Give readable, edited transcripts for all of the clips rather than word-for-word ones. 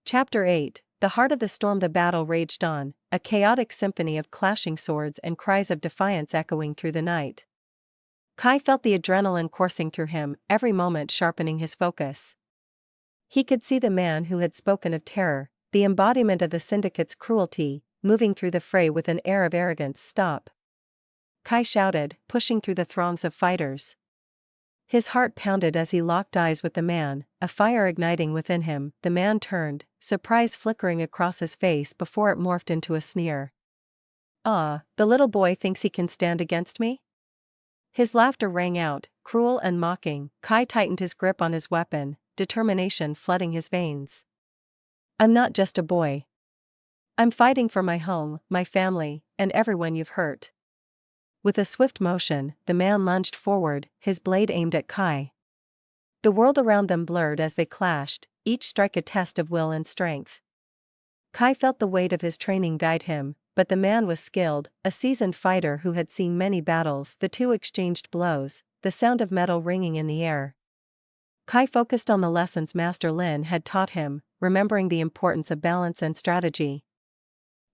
Chapter 8. The heart of the storm. The battle raged on, a chaotic symphony of clashing swords and cries of defiance echoing through the night. Kai felt the adrenaline coursing through him, every moment sharpening his focus. He could see the man who had spoken of terror, the embodiment of the syndicate's cruelty, moving through the fray with an air of arrogance. "Stop!" Kai shouted, pushing through the throngs of fighters. His heart pounded as he locked eyes with the man, a fire igniting within him. The man turned, surprise flickering across his face before it morphed into a sneer. "Ah, the little boy thinks he can stand against me?" His laughter rang out, cruel and mocking. Kai tightened his grip on his weapon, determination flooding his veins. "I'm not just a boy. I'm fighting for my home, my family, and everyone you've hurt." With a swift motion, the man lunged forward, his blade aimed at Kai. The world around them blurred as they clashed, each strike a test of will and strength. Kai felt the weight of his training guide him, but the man was skilled, a seasoned fighter who had seen many battles. The two exchanged blows, the sound of metal ringing in the air. Kai focused on the lessons Master Lin had taught him, remembering the importance of balance and strategy.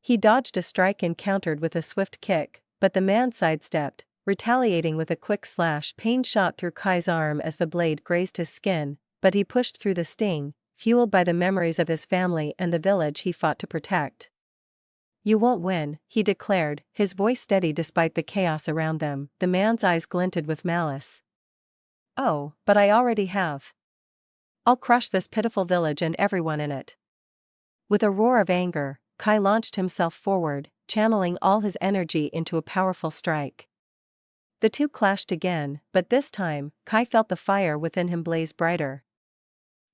He dodged a strike and countered with a swift kick, but the man sidestepped, retaliating with a quick slash. Pain shot through Kai's arm as the blade grazed his skin, but he pushed through the sting, fueled by the memories of his family and the village he fought to protect. "You won't win," he declared, his voice steady despite the chaos around them. The man's eyes glinted with malice. "Oh, but I already have. I'll crush this pitiful village and everyone in it." With a roar of anger, Kai launched himself forward, channeling all his energy into a powerful strike. The two clashed again, but this time, Kai felt the fire within him blaze brighter.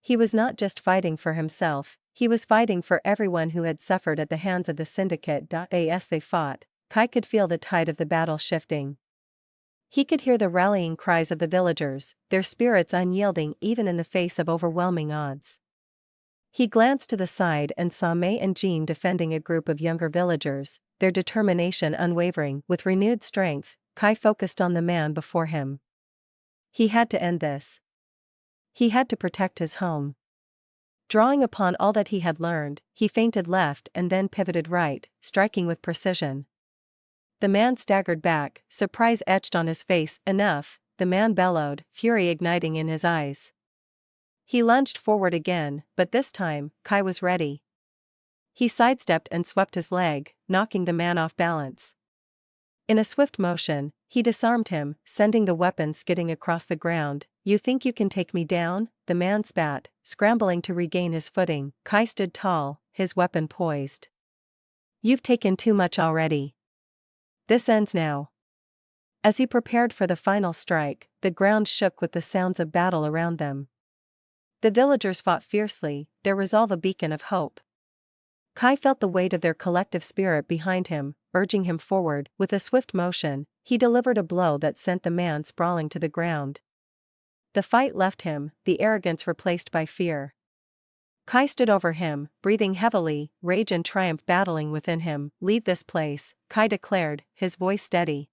He was not just fighting for himself, he was fighting for everyone who had suffered at the hands of the syndicate. As they fought, Kai could feel the tide of the battle shifting. He could hear the rallying cries of the villagers, their spirits unyielding even in the face of overwhelming odds. He glanced to the side and saw Mei and Jean defending a group of younger villagers, their determination unwavering. With renewed strength, Kai focused on the man before him. He had to end this. He had to protect his home. Drawing upon all that he had learned, he feinted left and then pivoted right, striking with precision. The man staggered back, surprise etched on his face. "Enough," the man bellowed, fury igniting in his eyes. He lunged forward again, but this time, Kai was ready. He sidestepped and swept his leg, knocking the man off balance. In a swift motion, he disarmed him, sending the weapon skidding across the ground. "You think you can take me down?" the man spat, scrambling to regain his footing. Kai stood tall, his weapon poised. "You've taken too much already. This ends now." As he prepared for the final strike, the ground shook with the sounds of battle around them. The villagers fought fiercely, their resolve a beacon of hope. Kai felt the weight of their collective spirit behind him, urging him forward. With a swift motion, he delivered a blow that sent the man sprawling to the ground. The fight left him, the arrogance replaced by fear. Kai stood over him, breathing heavily, rage and triumph battling within him. "Leave this place," Kai declared, his voice steady.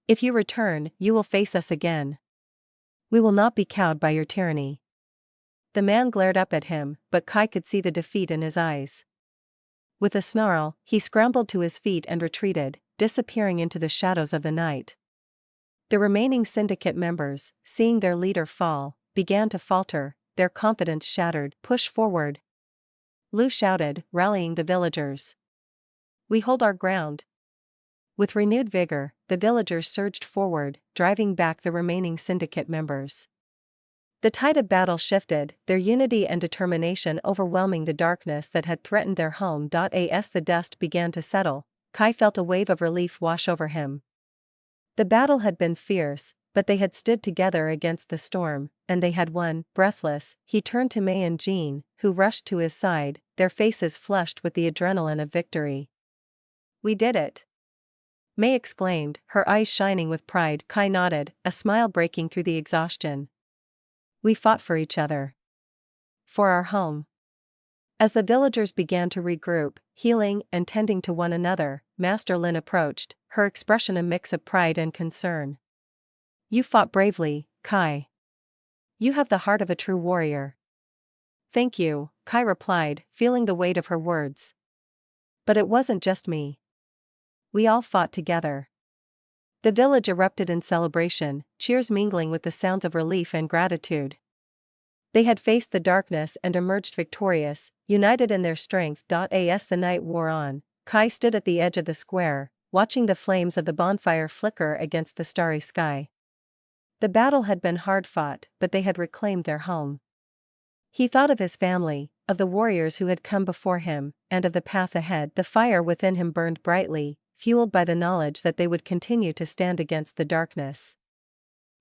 "If you return, you will face us again. We will not be cowed by your tyranny." The man glared up at him, but Kai could see the defeat in his eyes. With a snarl, he scrambled to his feet and retreated, disappearing into the shadows of the night. The remaining syndicate members, seeing their leader fall, began to falter, their confidence shattered. "Push forward," Lu shouted, rallying the villagers. "We hold our ground." With renewed vigor, the villagers surged forward, driving back the remaining syndicate members. The tide of battle shifted, their unity and determination overwhelming the darkness that had threatened their home. As the dust began to settle, Kai felt a wave of relief wash over him. The battle had been fierce, but they had stood together against the storm, and they had won. Breathless, he turned to Mei and Jean, who rushed to his side, their faces flushed with the adrenaline of victory. "We did it!" Mei exclaimed, her eyes shining with pride. Kai nodded, a smile breaking through the exhaustion. "We fought for each other. For our home." As the villagers began to regroup, healing and tending to one another, Master Lin approached, her expression a mix of pride and concern. "You fought bravely, Kai. You have the heart of a true warrior." Thank you, Kai replied, feeling the weight of her words. But it wasn't just me. We all fought together. The village erupted in celebration, cheers mingling with the sounds of relief and gratitude. They had faced the darkness and emerged victorious, united in their strength. As the night wore on, Kai stood at the edge of the square, watching the flames of the bonfire flicker against the starry sky. The battle had been hard fought, but they had reclaimed their home. He thought of his family, of the warriors who had come before him, and of the path ahead. The fire within him burned brightly, fueled by the knowledge that they would continue to stand against the darkness.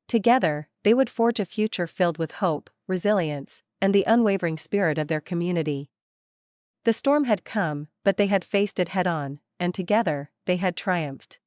Together, they would forge a future filled with hope, resilience, and the unwavering spirit of their community. The storm had come, but they had faced it head-on, and together, they had triumphed.